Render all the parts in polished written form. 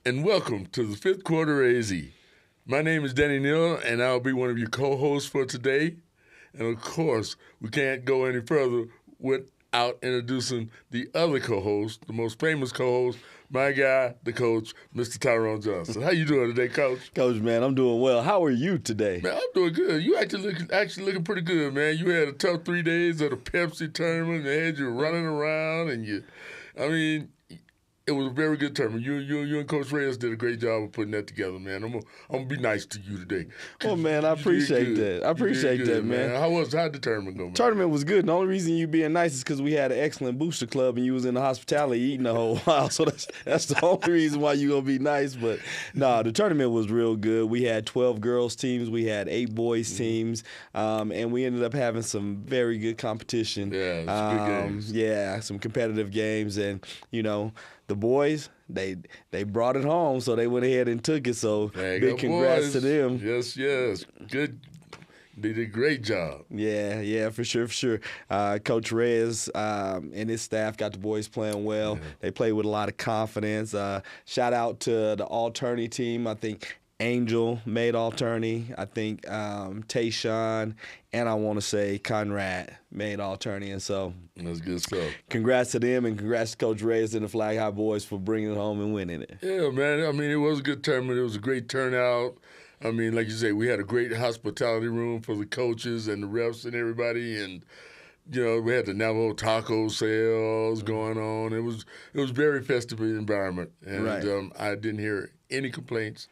and welcome to the Fifth Quarter AZ. My name is Danny Neal, and I'll be one of your co-hosts for today. And of course, we can't go any further without introducing the other co-host, the most famous co-host, my guy, the coach, Mr. Tyrone Johnson. How you doing today, Coach? Coach, man, I'm doing well. How are you today? Man, I'm doing good. You actually looking pretty good, man. You had a tough 3 days of the Pepsi Tournament. They had you running around, and it was a very good tournament. You and Coach Reyes did a great job of putting that together, man. I'm gonna be nice to you today. Well, man, I appreciate that. I appreciate that, man. How'd the tournament go, man? Tournament was good. The only reason you being nice is because we had an excellent booster club and you was in the hospitality eating the whole while. So that's the only reason why you gonna be nice. But no, the tournament was real good. We had 12 girls teams. We had 8 boys teams, and we ended up having some very good competition. Yeah, some good games. Yeah, some competitive games, and the boys, they brought it home, so they went ahead and took it. So big congrats to them. Yes. Good. They did a great job. Yeah, for sure. Coach Reyes and his staff got the boys playing well. Yeah. They played with a lot of confidence. Shout out to the all-tourney team. I think Angel made all-tourney. I think Tayshawn and I want to say Conrad made all-tourney. And so that's good stuff. Congrats to them, and congrats to Coach Reyes and the Flag High boys for bringing it home and winning it. Yeah, man. I mean, it was a good tournament. It was a great turnout. I mean, like you say, we had a great hospitality room for the coaches and the refs and everybody, and we had the Navajo taco sales going on. It was very festive environment, and right. I didn't hear any complaints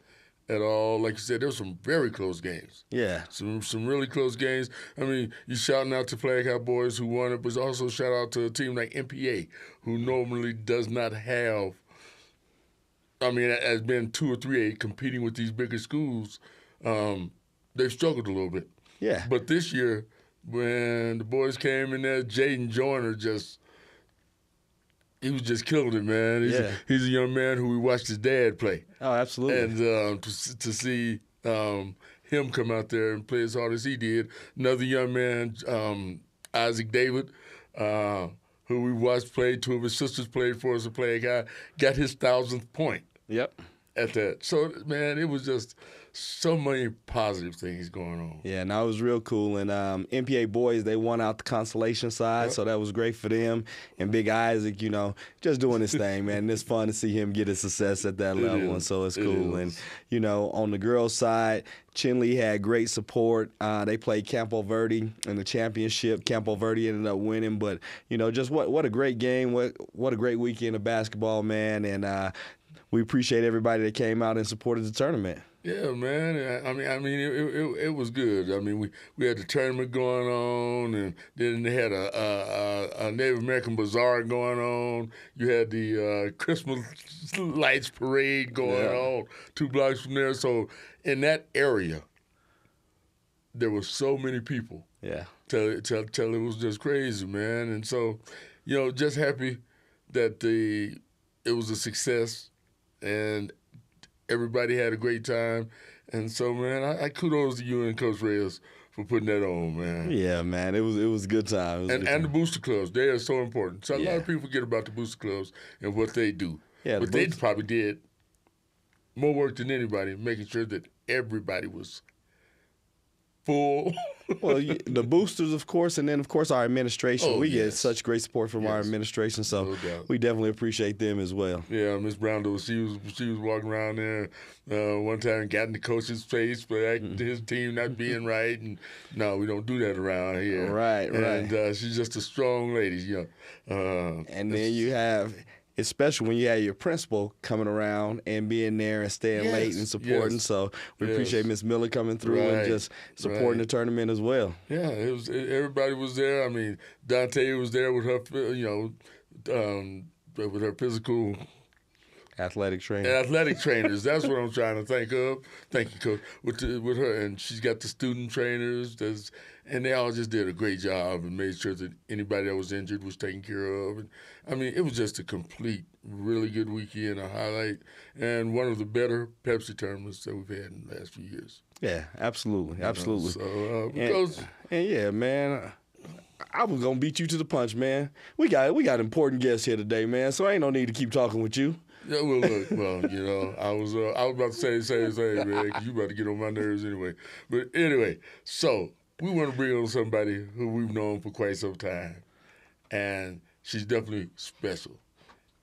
at all. Like you said, there were some very close games. Yeah. Some really close games. I mean, you shouting out to Flag High boys who won it, but also shout out to a team like NPA, who normally does not have, has been 2 or 3A competing with these bigger schools. They've struggled a little bit. Yeah. But this year, when the boys came in there, Jaden Joyner he was just killing it, man. He's a young man who we watched his dad play. Oh, absolutely. And to see him come out there and play as hard as he did. Another young man, Isaac David, who we watched play. 2 of his sisters played for us. A player guy got his 1,000th point. Yep. At that. So, man, it was just so many positive things going on. Yeah, no, it was real cool. And NPA boys, they won out the consolation side, so that was great for them. And Big Isaac, just doing his thing, man. And it's fun to see him get his success at that level, and so it's cool. And, on the girls' side, Chinle had great support. They played Campo Verde in the championship. Campo Verde ended up winning, but, just what a great game. What a great weekend of basketball, man. And we appreciate everybody that came out and supported the tournament. Yeah, man. It was good. I mean, we had the tournament going on, and then they had a Native American Bazaar going on. You had the Christmas lights parade going on 2 blocks from there. So in that area, there were so many people. Yeah. Till it was just crazy, man. And so, just happy that it was a success, and everybody had a great time. And so, man, I kudos to you and Coach Reyes for putting that on, man. Yeah, man, it was a good time. And the booster clubs, they are so important. So a lot of people forget about the booster clubs and what they do. Yeah, but they probably did more work than anybody, making sure that everybody was full. Well, the boosters, of course, and then, of course, our administration. We get such great support from our administration, so we definitely appreciate them as well. Yeah, Miss Brownlow, she was walking around there one time and got in the coach's face for his team not being right, and no, we don't do that around here. Right. And she's just a strong lady, and then you have, especially when you have your principal coming around and being there and staying late and supporting. So we appreciate Miss Miller coming through and just supporting the tournament as well. Yeah, everybody was there. I mean, Dante was there with her, with her physical athletic trainer. Athletic trainers. That's what I'm trying to think of. Thank you, Coach. With her, and she's got the student trainers. And they all just did a great job and made sure that anybody that was injured was taken care of. And, it was just a complete, really good weekend, a highlight, and one of the better Pepsi tournaments that we've had in the last few years. Yeah, absolutely. So, and yeah, man, I was gonna beat you to the punch, man. We got important guests here today, man. So I ain't no need to keep talking with you. Yeah, well, look, I was about to say the same thing, man, because you about to get on my nerves anyway. But anyway, so we want to bring on somebody who we've known for quite some time, and she's definitely special,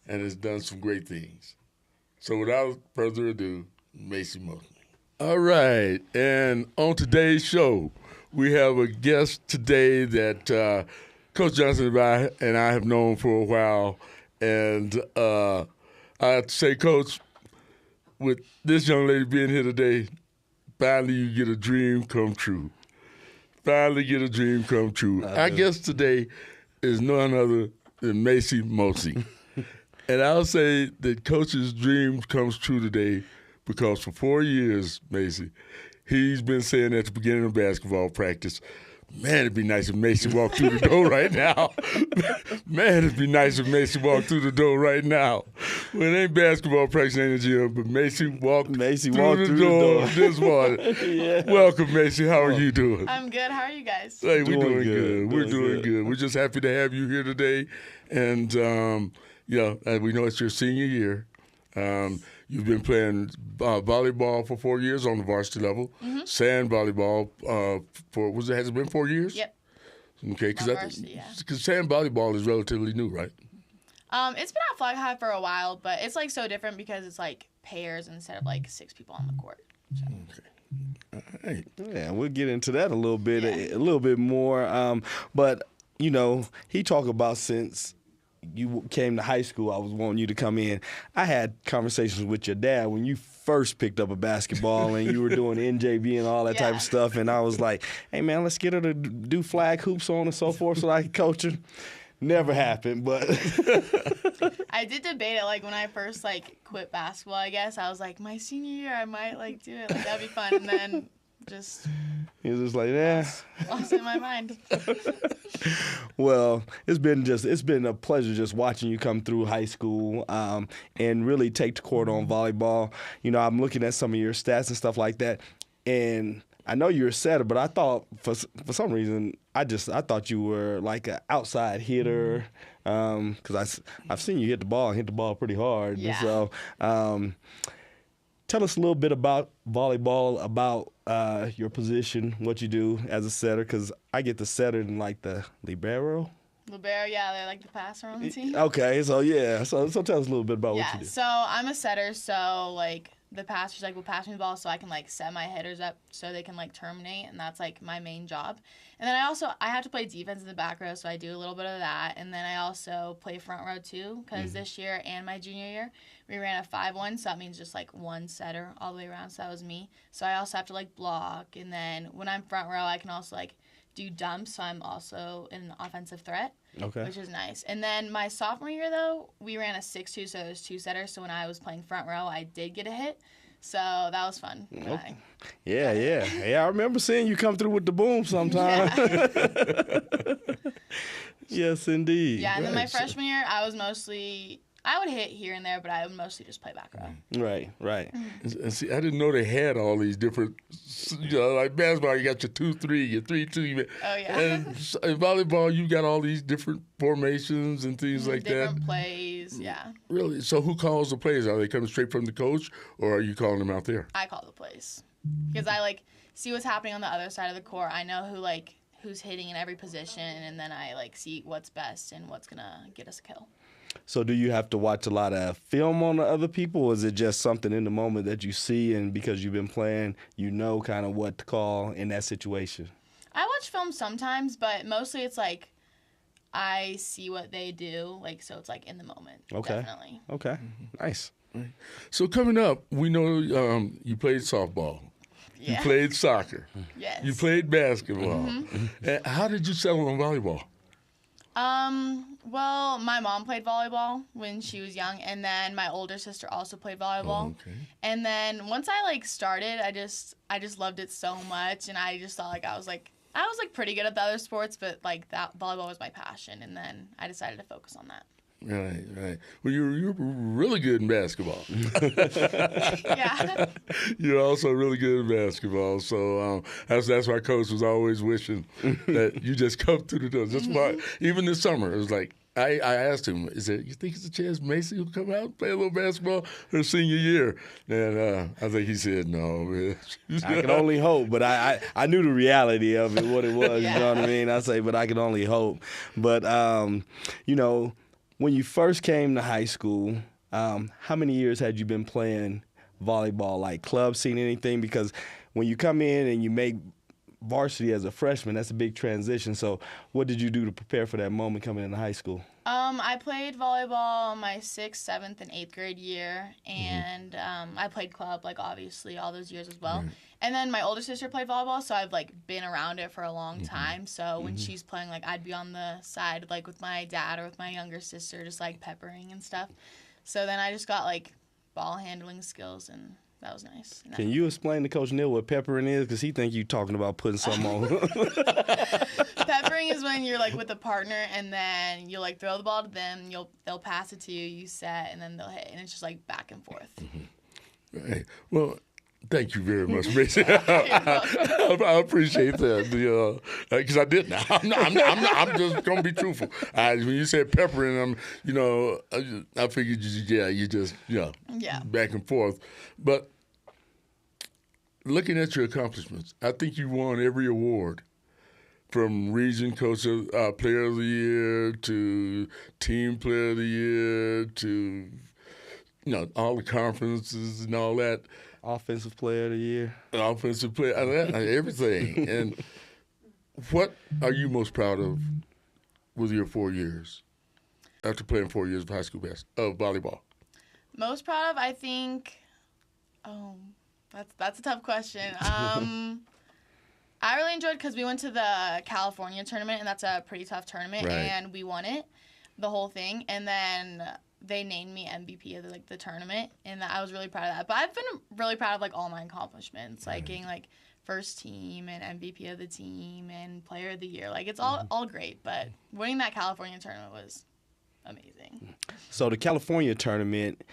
and has done some great things. So without further ado, Macie Moseng. All right, and on today's show, we have a guest today that Coach Johnson and I have known for a while, and I have to say, Coach, with this young lady being here today, finally you get a dream come true. Finally get a dream come true. Our guest today is none other than Macie Moseng. And I'll say that Coach's dream comes true today because for 4 years, Macie, he's been saying at the beginning of basketball practice, man, it'd be nice if Macie walked through the door right now. Man, it'd be nice if Macie walked through the door right now. Well, it ain't basketball practice in the gym, but Macie walked through the door this morning. Yeah. Welcome, Macie. How are you doing? I'm good. How are you guys? Hey, we're doing good. We're doing good. We're just happy to have you here today. And, we know it's your senior year. You've been playing volleyball for 4 years on the varsity level. Mm-hmm. Sand volleyball has it been 4 years? Yep. Okay, because sand volleyball is relatively new, right? It's been at Flag High for a while, but it's like so different because it's like pairs instead of like 6 people on the court. So. Okay. All right. Yeah, we'll get into that a little bit more. But he talked about since you came to high school, I was wanting you to come in. I had conversations with your dad when you first picked up a basketball and you were doing NJV and all that type of stuff. And I was like, hey, man, let's get her to do flag hoops, so on and so forth, so I can coach her. Never happened, but I did debate it. Like when I first quit basketball, I guess I was like, my senior year, I might do it. Like that'd be fun. And then he was just like, yeah, lost in my mind. Well, it's been a pleasure just watching you come through high school and really take the court on volleyball. I'm looking at some of your stats and stuff like that, and I know you're a setter, but I thought for some reason I thought you were like an outside hitter because I've seen you hit the ball pretty hard. Yeah. So tell us a little bit about volleyball, about your position, what you do as a setter, because I get the setter and like the libero. Libero, yeah, they're like the passer on the team. Okay, so yeah, so tell us a little bit about what you do. So I'm a setter, so the passers will pass me the ball so I can set my hitters up so they can terminate, and that's my main job. And then I have to play defense in the back row, so I do a little bit of that. And then I also play front row too, because this year and my junior year we ran a 5-1, so that means just one setter all the way around. So that was me. So I also have to block, and then when I'm front row, I can also do dumps, so I'm also an offensive threat. Okay. Which is nice. And then my sophomore year, though, we ran a 6-2, so it was 2 setters. So when I was playing front row, I did get a hit. So that was fun. Okay. Yeah. I remember seeing you come through with the boom sometime. Yeah. Yes, indeed. Yeah, and then my freshman year, I would hit here and there, but I would mostly just play back row. Right. And see, I didn't know they had all these different, like basketball, you got your 2-3, your 3-2. Oh, yeah. And in volleyball, you got all these different formations and things like that. Different plays, yeah. Really? So who calls the plays? Are they coming straight from the coach, or are you calling them out there? I call the plays. Because I, see what's happening on the other side of the court. I know who's hitting in every position, and then I, see what's best and what's going to get us a kill. So do you have to watch a lot of film on the other people, or is it just something in the moment that you see and because you've been playing, kind of what to call in that situation? I watch film sometimes, but mostly it's I see what they do, so it's in the moment. Okay. Definitely. Okay. Nice. So coming up, we know you played softball. Yeah. You played soccer. Yes. You played basketball. Mm-hmm. How did you settle on volleyball? Well, my mom played volleyball when she was young, and then my older sister also played volleyball. Oh, okay. And then once I started, I just loved it so much, and I just thought I was pretty good at the other sports, but that volleyball was my passion, and then I decided to focus on that. Right. Well, you're really good in basketball. Yeah. You're also really good in basketball. So that's why Coach was always wishing that you just come through the door. Just even this summer, it was like, I asked him, I said, you think it's a chance Macie will come out and play a little basketball her senior year? And I think he said no. Man. I can only hope, but I knew the reality of it, what it was, Yeah. you know what I mean? I say, but I can only hope. But, you know, when you first came to high school, how many years had you been playing volleyball, like club scene, anything? Because when you come in and you make varsity as a freshman, that's a big transition. So what did you do to prepare for that moment coming into high school? I played volleyball my 6th, 7th, and 8th grade year, and I played club, like, obviously, all those years as well. And then my older sister played volleyball, so I've, like, been around it for a long time. So when she's playing, like, I'd be on the side, like, with my dad or with my younger sister, just, like, peppering and stuff. So then I just got, like, ball handling skills, and that was nice. Can you explain to Coach Neal what peppering is? Because he think you talking about putting something on. Peppering is when you're like with a partner and then you'll like throw the ball to them, they'll pass it to you, you set, and then they'll hit, and it's just like back and forth. Right. Well, thank you very much, Macie. I appreciate that. Because I didn't. I'm just gonna be truthful. When you said peppering, I figured you just back and forth. But looking at your accomplishments, I think you won every award, from region coach player of the year to team player of the year to all the conferences and all that. Offensive player of the year. Offensive player, everything. And what are you most proud of with your 4 years, after playing 4 years of high school volleyball? Most proud of, I think, that's a tough question. I really enjoyed because we went to the California tournament, and that's a pretty tough tournament, right. And we won it, the whole thing, and then they named me MVP of the tournament, and I was really proud of that. But I've been really proud of like all my accomplishments, like getting like first team and MVP of the team and player of the year. Like it's all great, but winning that California tournament was amazing. So the California tournament,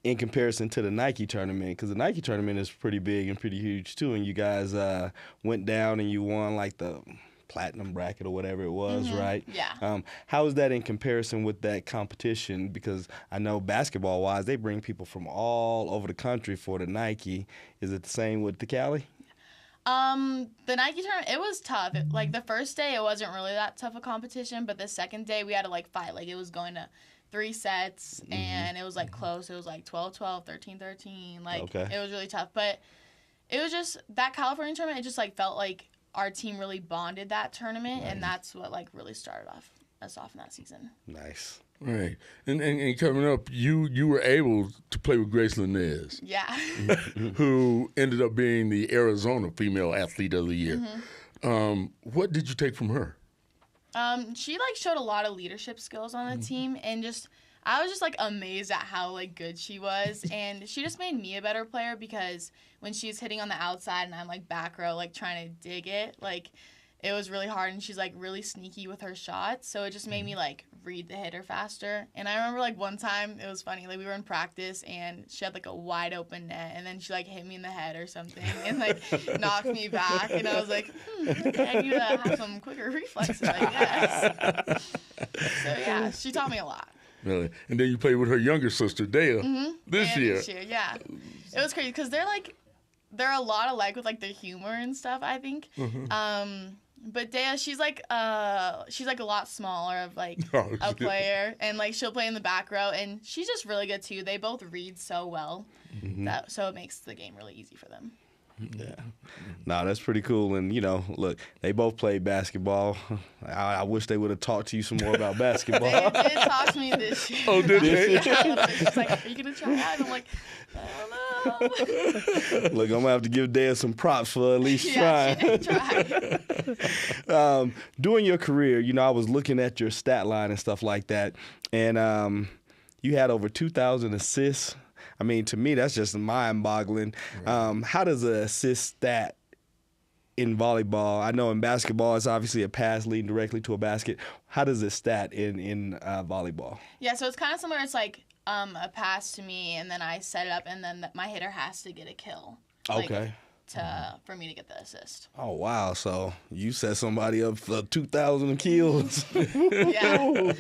in comparison to the Nike tournament, because the Nike tournament is pretty big and pretty huge too, and you guys went down and you won like the platinum bracket or whatever it was, right? Yeah. How is that in comparison with that competition? Because I know basketball-wise, they bring people from all over the country for the Nike. Is it the same with the Cali? The Nike tournament, it was tough. Like the first day, it wasn't really that tough a competition, but the second day, we had to like fight. Like it was going to 3 sets, and it was like close. It was like 12-12, 13-13. Like It was really tough, but it was just that California tournament. It just like felt like our team really bonded that tournament, and that's what like really started us off in that season. Nice. Right. And coming up, you were able to play with Grace Linez. Yeah. Who ended up being the Arizona Female Athlete of the Year. What did you take from her? She like showed a lot of leadership skills on the team, and I was just like amazed at how like good she was, and she just made me a better player because when she's hitting on the outside and I'm like back row like trying to dig it, like it was really hard, and she's like really sneaky with her shots, so it just made me like read the hitter faster. And I remember like one time it was funny, like we were in practice and she had like a wide open net, and then she like hit me in the head or something and like knocked me back, and I was like, okay, I need to have some quicker reflexes, I guess. So yeah, she taught me a lot. Really? And then you played with her younger sister, Dea, this year. This year, yeah. It was crazy because they're a lot alike with like their humor and stuff, I think. But Dea, she's like a lot smaller of like a player, and like she'll play in the back row, and she's just really good too. They both read so well, so it makes the game really easy for them. Yeah. No, that's pretty cool. And, look, they both played basketball. I wish they would have talked to you some more about basketball. They did talk to me this year. Oh, did they? Yeah, she's like, are you going to try out? And I'm like, I don't know. Look, I'm going to have to give Dea some props for at least yeah, trying. she did try. During your career, I was looking at your stat line and stuff like that, and you had over 2,000 assists. I mean, to me, that's just mind-boggling. Right. How does an assist stat in volleyball? I know in basketball, it's obviously a pass leading directly to a basket. How does it stat in volleyball? Yeah, so it's kind of similar. It's like a pass to me, and then I set it up, and then my hitter has to get a kill. Okay. for me to get the assist. Oh, wow. So you set somebody up for 2,000 kills. Yeah.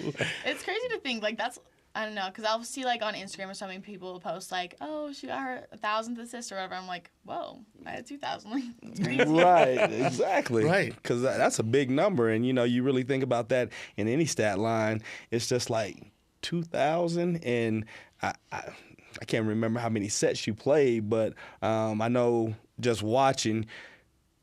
It's crazy to think, like, that's, I don't know, because I'll see, like, on Instagram or something, people will post, like, oh, she got her 1,000th assist or whatever. I'm like, whoa, I had 2,000. Like, that's crazy. Right, exactly. Right. Because that's a big number. And, you really think about that in any stat line. It's just like 2,000. And I can't remember how many sets you played, but I know just watching,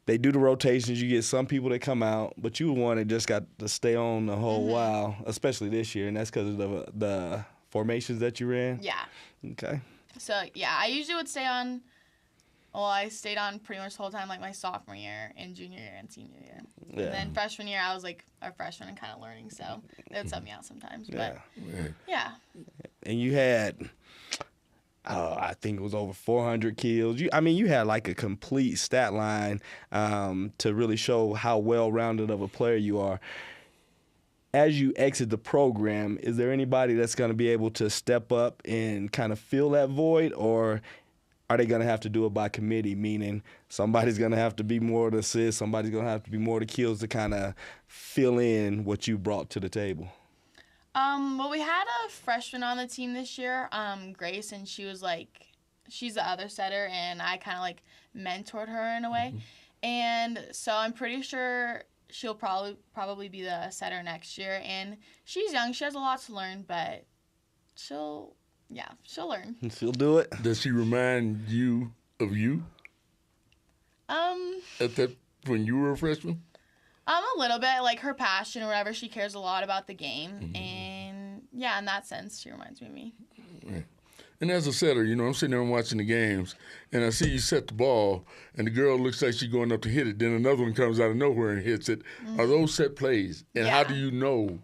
they do the rotations. You get some people that come out, but you were one that just got to stay on the whole while, especially this year, and that's because of the formations that you ran? Yeah. Okay. So, yeah, I usually would stay on, well, I stayed on pretty much the whole time, like, my sophomore year and junior year and senior year. Yeah. And then freshman year, I was, like, a freshman and kind of learning, so they would sub me out sometimes. But, yeah. And you had... I think it was over 400 kills. You had like a complete stat line to really show how well-rounded of a player you are. As you exit the program, is there anybody that's going to be able to step up and kind of fill that void, or are they going to have to do it by committee, meaning somebody's going to have to be more the assists, somebody's going to have to be more the kills to kind of fill in what you brought to the table? Well, we had a freshman on the team this year, Grace, and she was like, she's the other setter, and I kind of like mentored her in a way. And so I'm pretty sure she'll probably be the setter next year. And she's young, she has a lot to learn, but she'll learn. She'll do it. Does she remind you of you? When you were a freshman? A little bit, like her passion or whatever. She cares a lot about the game, and yeah, in that sense, she reminds me of me. Right. And as a setter, I'm sitting there and watching the games, and I see you set the ball, and the girl looks like she's going up to hit it. Then another one comes out of nowhere and hits it. Are those set plays? And how do you know?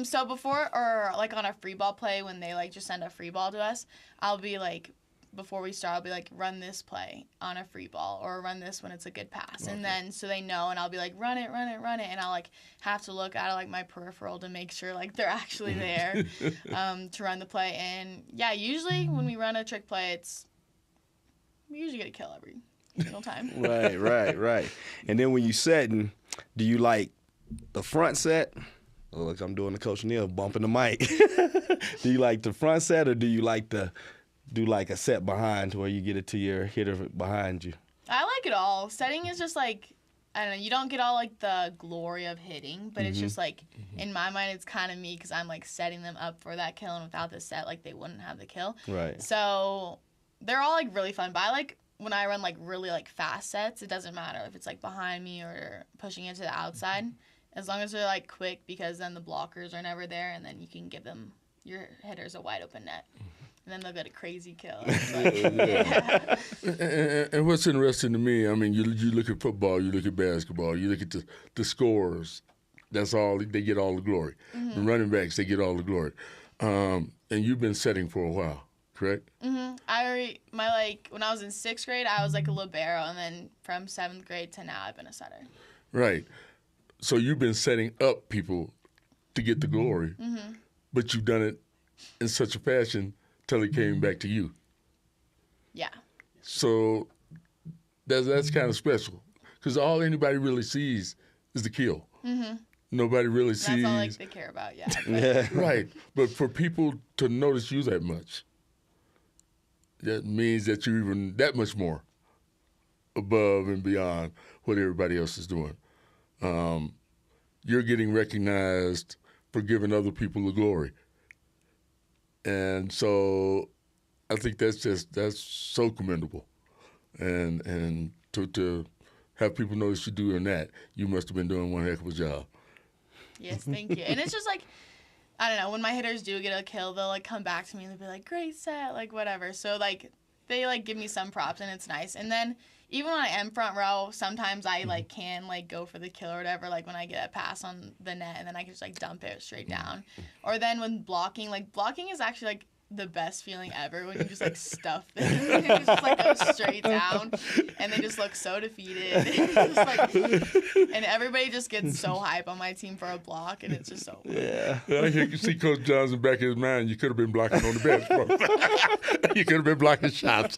So before, or like on a free ball play, when they like just send a free ball to us, I'll be like, before we start, I'll be like, run this play on a free ball, or run this when it's a good pass. Okay. And then, so they know, and I'll be like, run it. And I'll like have to look at like my peripheral to make sure like they're actually there to run the play. And yeah, usually when we run a trick play, we usually get a kill every single time. Right. And then when you setting, do you like the front set? Oh, look, I'm doing the Coach Neal bumping the mic. Do you like the front set, or do you like to do like a set behind to where you get it to your hitter behind you? I like it all. Setting is just like, I don't know, you don't get all like the glory of hitting, but it's just like, in my mind, it's kind of me because I'm like setting them up for that kill, and without the set, like they wouldn't have the kill. Right. So they're all like really fun, but I like when I run like really like fast sets, it doesn't matter if it's like behind me or pushing it to the outside, as long as they're like quick, because then the blockers are never there, and then you can give them, your hitters, a wide open net. And then they'll get a crazy kill. And what's interesting to me, I mean, you look at football, you look at basketball, you look at the scores. That's all, they get all the glory. The running backs, they get all the glory. And you've been setting for a while, correct? When I was in 6th grade, I was like a libero, and then from 7th grade to now, I've been a setter. Right. So you've been setting up people to get the glory, but you've done it in such a fashion till it came back to you. Yeah. So that's kind of special, because all anybody really sees is the kill. Nobody really sees. That's all like they care about, yeah. Right. But for people to notice you that much, that means that you're even that much more above and beyond what everybody else is doing. You're getting recognized for giving other people the glory. And so I think that's so commendable. And to have people notice you doing that, you must have been doing one heck of a job. Yes, thank you. And it's just like, I don't know, when my hitters do get a kill, they'll like come back to me and they'll be like, great set, like whatever. So like they like give me some props, and it's nice. And then even when I am front row, sometimes I like can like go for the kill or whatever, like when I get a pass on the net, and then I can just like dump it straight down. Or then when blocking is actually like the best feeling ever when you just like stuff them. It just like goes straight down, and they just look so defeated. It's just, like, and everybody just gets so hype on my team for a block, and it's just so fun. Yeah. You can see Coach Johnson back in his mind. You could have been blocking on the bench. You could have been blocking shots.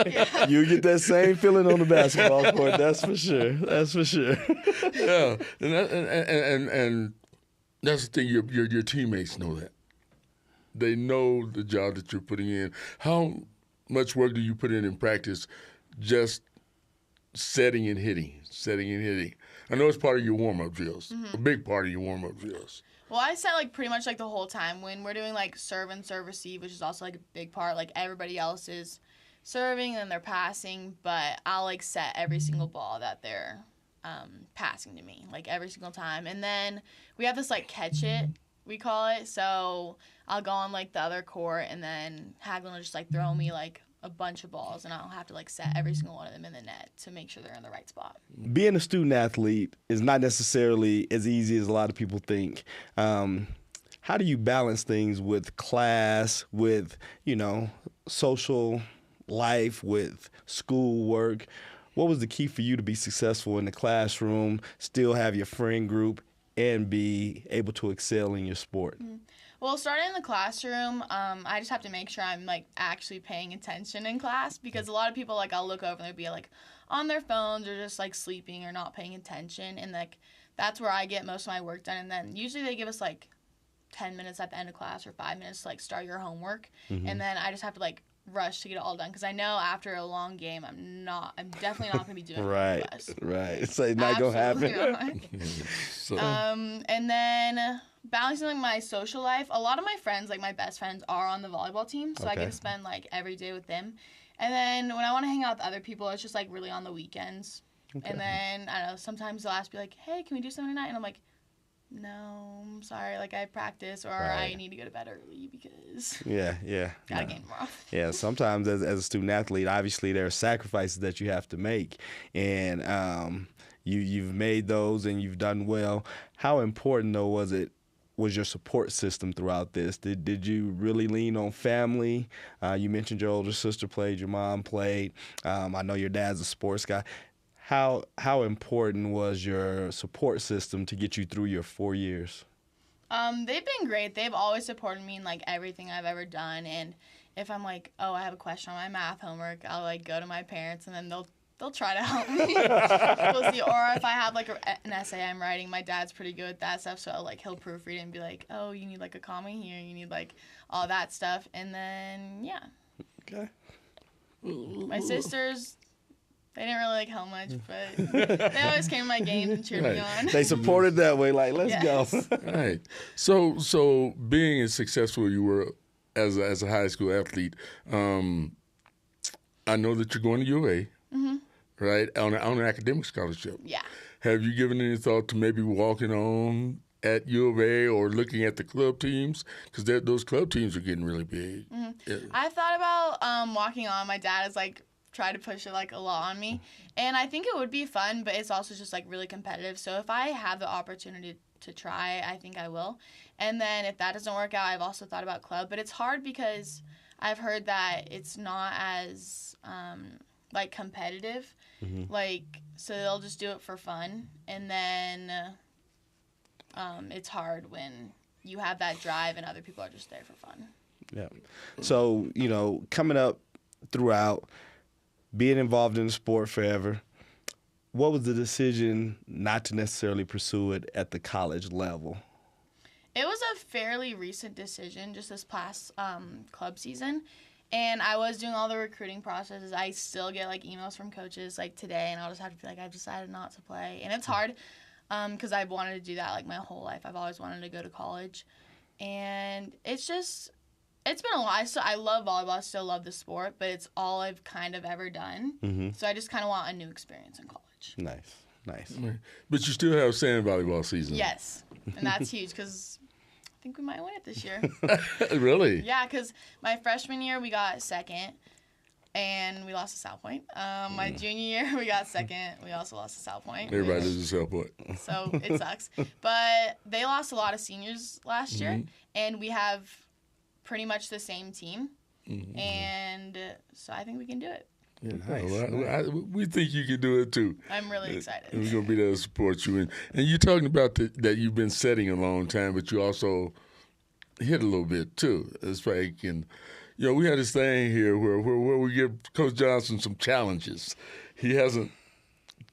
Yeah. You get that same feeling on the basketball court. That's for sure. That's for sure. Yeah, and that's the thing. Your teammates know that. They know the job that you're putting in. How much work do you put in practice just setting and hitting? I know it's part of your warm-up drills, a big part of your warm-up drills. Well, I set, like, pretty much, like, the whole time. When we're doing, like, serve and serve receive, which is also, like, a big part. Like, everybody else is serving and they're passing, but I'll, like, set every single ball that they're passing to me, like, every single time. And then we have this, like, catch it, we call it. So I'll go on, like, the other court, and then Hagelin will just, like, throw me, like, a bunch of balls, and I'll have to, like, set every single one of them in the net to make sure they're in the right spot. Being a student athlete is not necessarily as easy as a lot of people think. How do you balance things with class, with, social life, with schoolwork? What was the key for you to be successful in the classroom, still have your friend group, and be able to excel in your sport? Well, starting in the classroom, I just have to make sure I'm, like, actually paying attention in class, because a lot of people, like, I'll look over and they'll be, like, on their phones or just, like, sleeping or not paying attention, and, like, that's where I get most of my work done. And then usually they give us, like, 10 minutes at the end of class or 5 minutes to, like, start your homework, and then I just have to, like, rush to get it all done, because I know after a long game I'm definitely not going to be doing Right. It's like not going to happen. So, and then balancing, like, my social life, a lot of my friends, like my best friends, are on the volleyball team, so I get to spend, like, every day with them. And then when I want to hang out with other people, it's just, like, really on the weekends. And then, I don't know, sometimes they'll ask me, like, hey, can we do something tonight? And I'm like, no, I'm sorry, like, I practice, or I need to go to bed early because gotta game tomorrow. Yeah, sometimes as a student athlete, obviously there are sacrifices that you have to make, and you've made those and you've done well. How important, though, was your support system throughout this? Did you really lean on family? You mentioned your older sister played, your mom played. I know your dad's a sports guy. How important was your support system to get you through your 4 years? They've been great. They've always supported me in, like, everything I've ever done. And if I'm like, oh, I have a question on my math homework, I'll, like, go to my parents, and then they'll try to help me. We'll see. Or if I have, like, an essay I'm writing, my dad's pretty good with that stuff, so, like, he'll proofread it and be like, oh, you need, like, a comma here, you need, like, all that stuff. And then, yeah. Okay. My sisters, they didn't really, like, help much, but they always came to my games and cheered me on. They supported that way, like, let's Yes. go. right. So being as successful you were as a high school athlete, I know that you're going to U of A, right, on an academic scholarship. Yeah. Have you given any thought to maybe walking on at U of A or looking at the club teams? Because those club teams are getting really big. Yeah. I've thought about walking on. My dad has, like, tried to push it, like, a lot on me. And I think it would be fun, but it's also just, like, really competitive. So if I have the opportunity to try, I think I will. And then if that doesn't work out, I've also thought about club. But it's hard because I've heard that it's not as, like, competitive. Like, so they'll just do it for fun. And then it's hard when you have that drive and other people are just there for fun. Yeah. So, coming up throughout, being involved in the sport forever, what was the decision not to necessarily pursue it at the college level? It was a fairly recent decision, just this past club season. And I was doing all the recruiting processes. I still get, like, emails from coaches, like, today, and I'll just have to be like, I've decided not to play. And it's hard because I've wanted to do that, like, my whole life. I've always wanted to go to college. And it's been a lot. I love volleyball. I still love the sport, but it's all I've kind of ever done. So I just kind of want a new experience in college. Nice. But you still have sand volleyball season. Yes, and that's huge because I think we might win it this year. Really? Yeah, because my freshman year we got second, and we lost to South Point. My junior year we got second. We also lost to South Point. Everybody loses to South Point. So it sucks. But they lost a lot of seniors last year, and we have pretty much the same team. And so I think we can do it. Yeah, nice. We think you can do it too. I'm really excited. And we're going to be there to support you. And you're talking about that you've been setting a long time, but you also hit a little bit too. It's like, and we had this thing here where we give Coach Johnson some challenges. He hasn't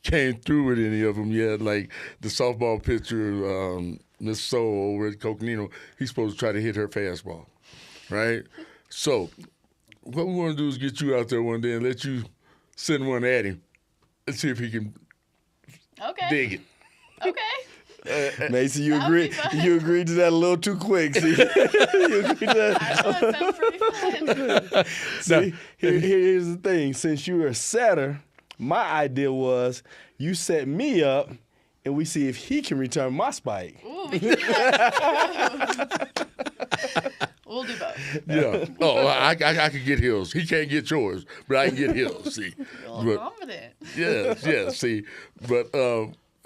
came through with any of them yet. Like the softball pitcher, Miss Soul over at Coconino, he's supposed to try to hit her fastball, right? So what we want to do is get you out there one day and let you send one at him and see if he can dig it. Okay. Macy, you agreed to that a little too quick. See, you agreed to that. That sounds pretty fun. See, here's the thing. Since you were a setter, my idea was you set me up and we see if he can return my spike. Ooh, we can do that. We'll do both. Yeah. Oh, I can get his. He can't get yours, but I can get his. See. You're confident. Yes. See, but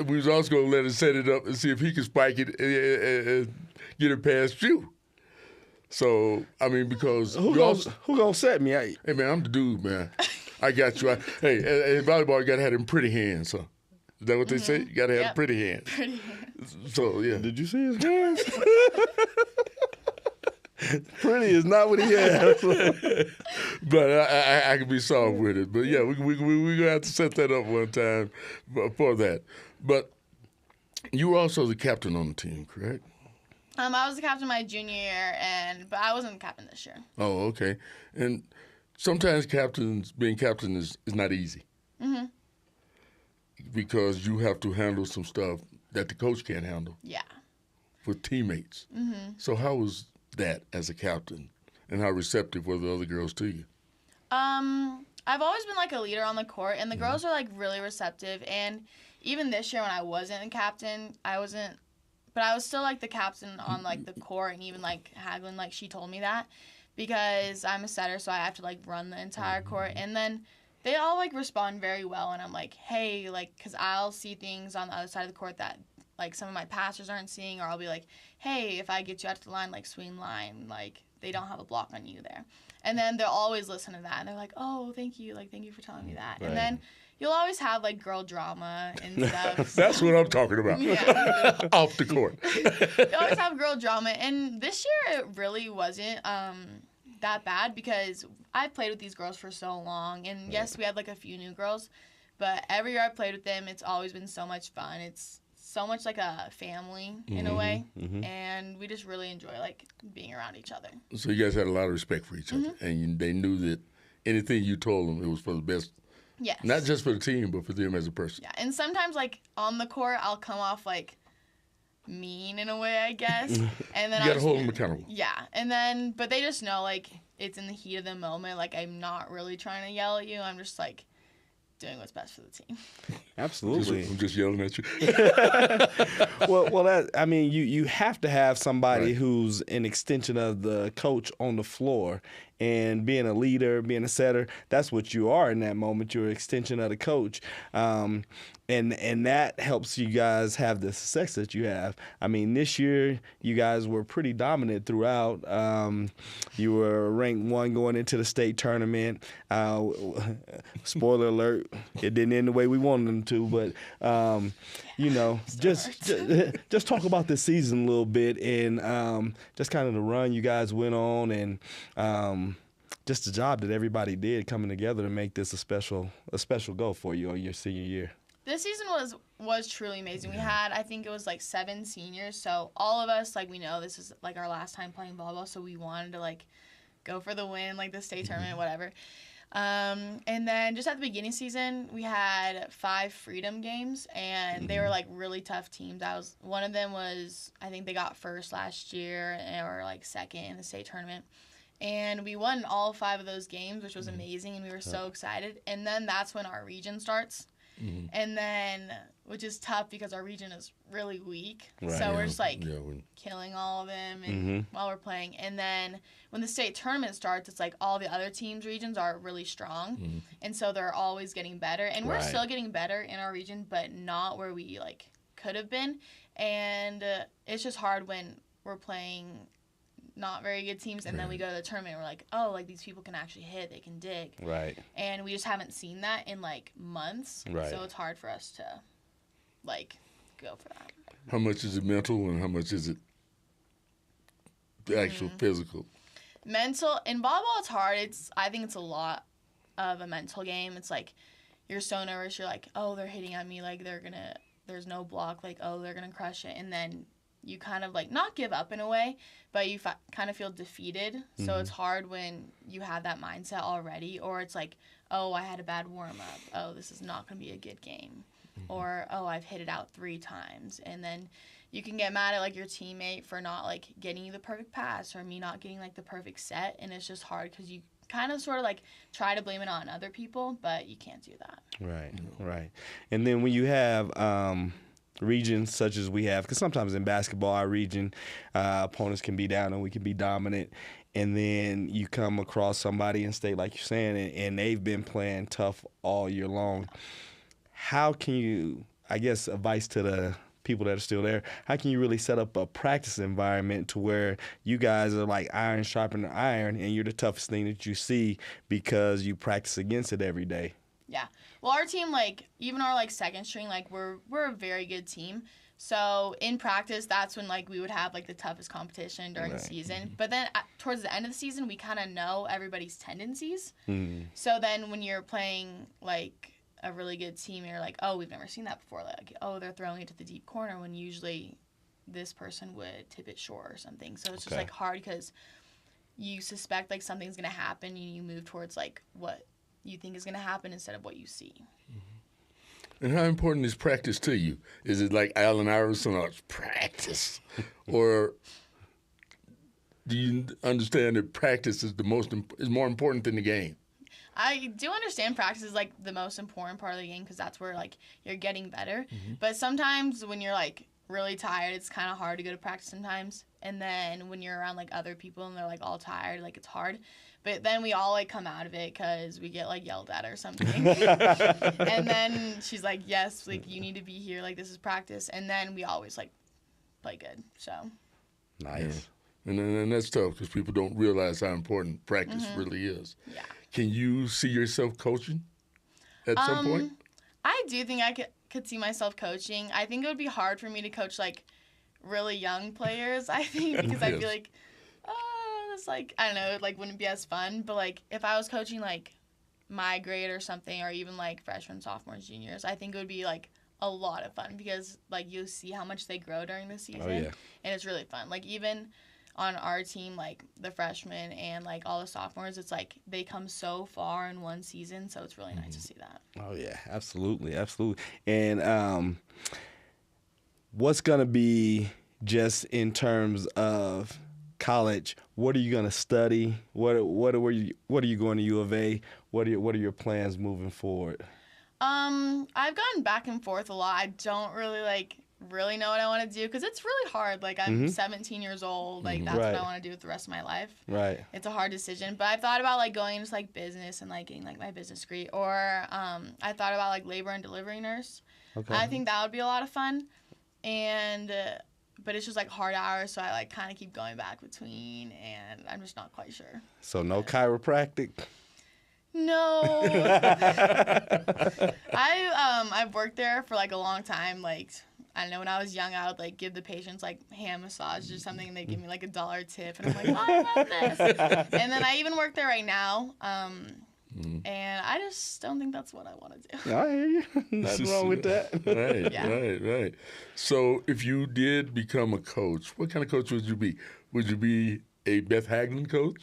we was also going to let him set it up and see if he can spike it and get it past you. So, I mean, because who gonna set me? Hey, man, I'm the dude, man. I got you. Hey, volleyball, you got to have them pretty hands, huh? Is that what they say? You got to have pretty hands. Pretty hands. So, yeah. Did you see his hands? Pretty is not what he has. But I can be soft with it. But, yeah, we're going to have to set that up one time for that. But you were also the captain on the team, correct? I was the captain my junior year, but I wasn't the captain this year. Oh, okay. And sometimes being captain is not easy. Mm-hmm. Because you have to handle some stuff that the coach can't handle. Yeah. With teammates. Mm-hmm. So how was that as a captain, and how receptive were the other girls to you? I've always been like a leader on the court, and the girls are like really receptive. And even this year when I wasn't a captain, but I was still like the captain on like the court, and even like Haglin, like she told me that because I'm a setter, so I have to like run the entire court. And then they all like respond very well, and I'm like, hey, like, because I'll see things on the other side of the court that like some of my passers aren't seeing, or I'll be like, hey, if I get you out to the line, like swing line, like they don't have a block on you there. And then they'll always listen to that, and they're like, oh, thank you for telling me that. Right. And then you'll always have like girl drama and stuff. That's what I'm talking about. Yeah. Off the court. You always have girl drama, and this year it really wasn't that bad because I've played with these girls for so long, and yes, we had like a few new girls, but every year I played with them, it's always been so much fun. It's so much like a family in a way, and we just really enjoy like being around each other. So you guys had a lot of respect for each other, and they knew that anything you told them, it was for the best. Yes. Not just for the team, but for them as a person. Yeah, and sometimes like on the court, I'll come off like mean in a way, I guess. And then you got to hold them accountable. Yeah, and then but they just know like it's in the heat of the moment. Like I'm not really trying to yell at you. I'm just like doing what's best for the team. Absolutely. I'm just yelling at you. well, you have to have somebody who's an extension of the coach on the floor. And being a leader, being a setter, that's what you are in that moment. You're an extension of the coach. And that helps you guys have the success that you have. I mean, this year, you guys were pretty dominant throughout. You were ranked 1 going into the state tournament. Spoiler alert, it didn't end the way we wanted them to. But, just talk about this season a little bit and just kind of the run you guys went on and just the job that everybody did coming together to make this a special goal for you on your senior year. This season was truly amazing. We had, I think it was like 7 seniors, so all of us, like, we know this is like our last time playing volleyball, so we wanted to like go for the win, like the state tournament, whatever. And then just at the beginning season, we had 5 freedom games, and they were like really tough teams. One of them was, I think they got first last year or like second in the state tournament. And we won all 5 of those games, which was amazing, and we were so excited. And then that's when our region starts. And then, which is tough because our region is really weak. Right. So we're just like killing all of them and while we're playing. And then when the state tournament starts, it's like all the other teams' regions are really strong. And so they're always getting better. And we're still getting better in our region, but not where we like could have been. And it's just hard when we're playing not very good teams, and then we go to the tournament and we're like, oh, like these people can actually hit, they can dig. Right. And we just haven't seen that in like months. Right. So it's hard for us to like go for that. How much is it mental and how much is it the actual physical? Mental in volleyball, it's hard. I think it's a lot of a mental game. It's like you're so nervous. You're like, oh, they're hitting at me. Like there's no block. Like, oh, they're gonna crush it. And then you kind of like not give up in a way, but you kind of feel defeated. So it's hard when you have that mindset already, or it's like, oh, I had a bad warm up. Oh, this is not gonna be a good game, or oh, I've hit it out 3 times, and then you can get mad at like your teammate for not like getting you the perfect pass, or me not getting like the perfect set, and it's just hard because you kind of sort of like try to blame it on other people, but you can't do that. Right, right. And then when you have regions such as we have, because sometimes in basketball, our region opponents can be down and we can be dominant, and then you come across somebody in state like you're saying, and they've been playing tough all year long. How can you, I guess, advice to the people that are still there, how can you really set up a practice environment to where you guys are like iron sharpening iron and you're the toughest thing that you see because you practice against it every day? Yeah. Well, our team, like, even our, like, second string, like, we're a very good team. So in practice, that's when, like, we would have, like, the toughest competition during the season. But then towards the end of the season, we kind of know everybody's tendencies. So then when you're playing, like, a really good team, you're like, oh, we've never seen that before. Like, oh, they're throwing it to the deep corner when usually this person would tip it short or something. So it's just, like, hard because you suspect, like, something's going to happen and you move towards, like, what you think is going to happen instead of what you see. And how important is practice to you? Is it like Allen Iverson, or it's practice? Or do you understand that practice is more important than the game? I do understand practice is, like, the most important part of the game because that's where, like, you're getting better. But sometimes when you're, like, really tired, it's kind of hard to go to practice sometimes. And then when you're around, like, other people and they're, like, all tired, like, it's hard. But then we all, like, come out of it because we get, like, yelled at or something. And then she's like, yes, like, you need to be here. Like, this is practice. And then we always, like, play good. So. Nice. Yeah. And that's tough because people don't realize how important practice really is. Yeah. Can you see yourself coaching at some point? I do think I could see myself coaching. I think it would be hard for me to coach, like, really young players, I think, because I feel like, it's like, I don't know, it, like, wouldn't be as fun. But, like, if I was coaching, like, my grade or something, or even, like, freshmen, sophomores, juniors, I think it would be, like, a lot of fun because, like, you'll see how much they grow during the season. And it's really fun. Like, even on our team, like, the freshmen and, like, all the sophomores, it's like they come so far in one season, so it's really nice to see that. Oh, yeah, absolutely, absolutely. And what's going to be just in terms of college, what are you going to study? What are you going to U of A? What are your plans moving forward? I've gone back and forth a lot. I don't really know what I want to do because it's really hard. Like, I'm 17 years old. Like, that's what I want to do with the rest of my life. Right. It's a hard decision. But I've thought about, like, going into, like, business and, like, getting, like, my business degree. Or I thought about, like, labor and delivery nurse. Okay. I think that would be a lot of fun. And but it's just, like, hard hours, so I, like, kind of keep going back between, and I'm just not quite sure. So no chiropractic? No. I've worked there for, like, a long time. Like, I don't know, when I was young, I would, like, give the patients, like, hand massage or something, and they'd give me, like, $1 tip, and I'm like, oh, I love this. And then I even work there right now, and I just don't think that's what I want to do. I hear you. Nothing wrong with that. Right. So if you did become a coach, what kind of coach would you be? Would you be a Beth Hagelin coach?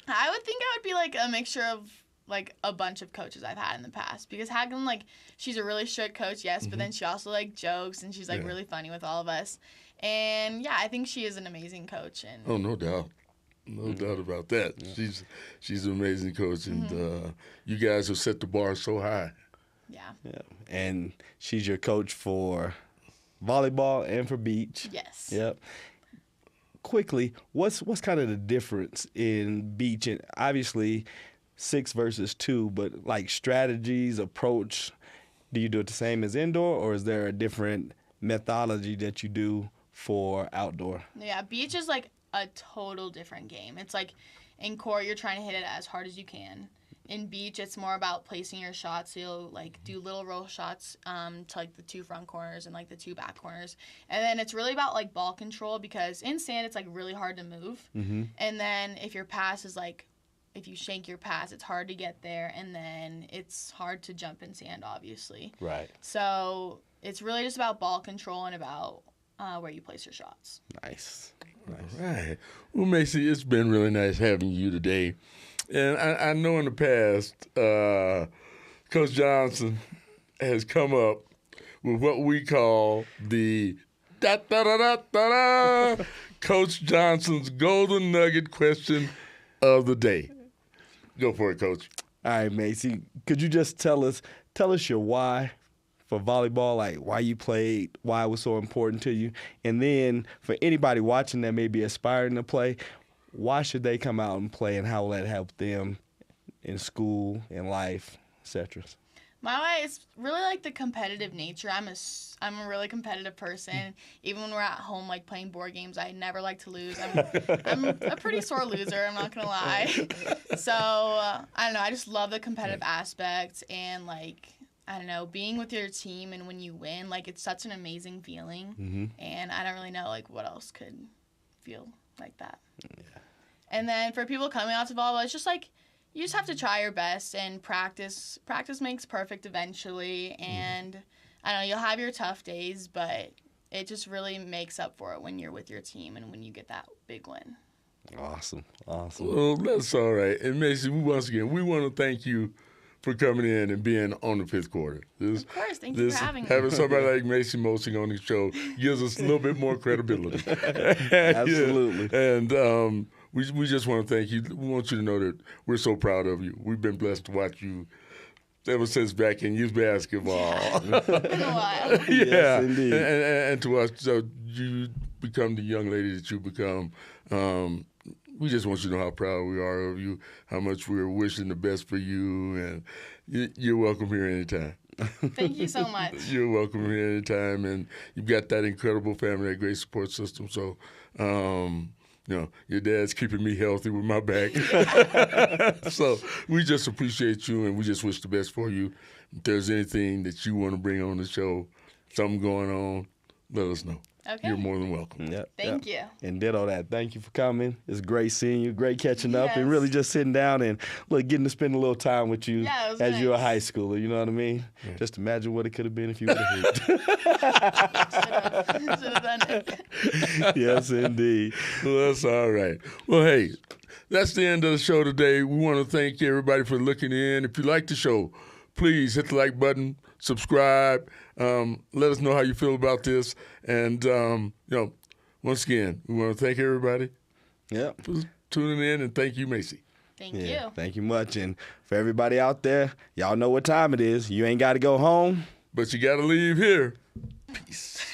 I would think I would be, like, a mixture of, like, a bunch of coaches I've had in the past. Because Hagelin, like, she's a really strict coach, yes, but then she also, like, jokes, and she's, like, really funny with all of us. And, yeah, I think she is an amazing coach. And oh, no doubt. No doubt about that. Yeah. She's an amazing coach, and you guys have set the bar so high. Yeah. And she's your coach for volleyball and for beach. Yes. Yep. Quickly, what's kind of the difference in beach? And obviously 6 versus 2, but, like, strategies, approach, do you do it the same as indoor, or is there a different methodology that you do for outdoor? Yeah, beach is like a total different game. It's like in court, you're trying to hit it as hard as you can. In beach, it's more about placing your shots. So you'll like do little roll shots to like the 2 front corners and like the 2 back corners. And then it's really about like ball control, because in sand, it's like really hard to move. Mm-hmm. And then if your pass is like, if you shank your pass, it's hard to get there. And then it's hard to jump in sand, obviously. Right. So it's really just about ball control and about where you place your shots. Nice. All right. Well, Macie, it's been really nice having you today. And I know in the past, Coach Johnson has come up with what we call the da-da-da-da-da-da, Coach Johnson's Golden Nugget question of the day. Go for it, Coach. All right, Macie, could you just tell us your why for volleyball, like why you played, why it was so important to you? And then for anybody watching that may be aspiring to play, why should they come out and play, and how will that help them in school, in life, etc.? My way is really like the competitive nature. I'm a really competitive person. Even when we're at home, like playing board games, I never like to lose. I'm a pretty sore loser, I'm not gonna lie. So I don't know. I just love the competitive aspect, and like, I don't know, being with your team and when you win, like it's such an amazing feeling. Mm-hmm. And I don't really know like what else could feel like that. Yeah. And then for people coming out to volleyball, it's just like you just have to try your best and practice. Practice makes perfect eventually. And I don't know, you'll have your tough days, but it just really makes up for it when you're with your team and when you get that big win. Awesome. Well, that's all right. And Macie, once again, we want to thank you for coming in and being on the 5th quarter. Of course, thank you for having me. Having somebody like Macie Moseng on the show gives us a little bit more credibility. Absolutely. Yeah. And we just want to thank you. We want you to know that we're so proud of you. We've been blessed to watch you ever since back in youth basketball. It's been a while. Yeah, Yes, indeed. And to us, so you become the young lady that you become. We just want you to know how proud we are of you, how much we're wishing the best for you, and you're welcome here anytime. Thank you so much. You're welcome here anytime, and you've got that incredible family, that great support system. So, you know, your dad's keeping me healthy with my back. So we just appreciate you, and we just wish the best for you. If there's anything that you want to bring on the show, something going on, let us know. Okay. You're more than welcome. Yep. Thank you. And ditto that. Thank you for coming. It's great seeing you. Great catching up, and Yes. really just sitting down and getting to spend a little time with you Yeah, it was as you're a nice. high schooler. You know what I mean? Yeah. Just imagine what it could have been if you would have hit. Should have done it. Yes, indeed. Well, that's all right. Well, hey, that's the end of the show today. We want to thank everybody for looking in. If you like the show, please hit the like button, subscribe. Let us know how you feel about this. And, you know, once again, we want to thank everybody Yep. for tuning in, and thank you, Macie. Thank you. Thank you much. And for everybody out there, y'all know what time it is. You ain't got to go home. But you got to leave here. Peace.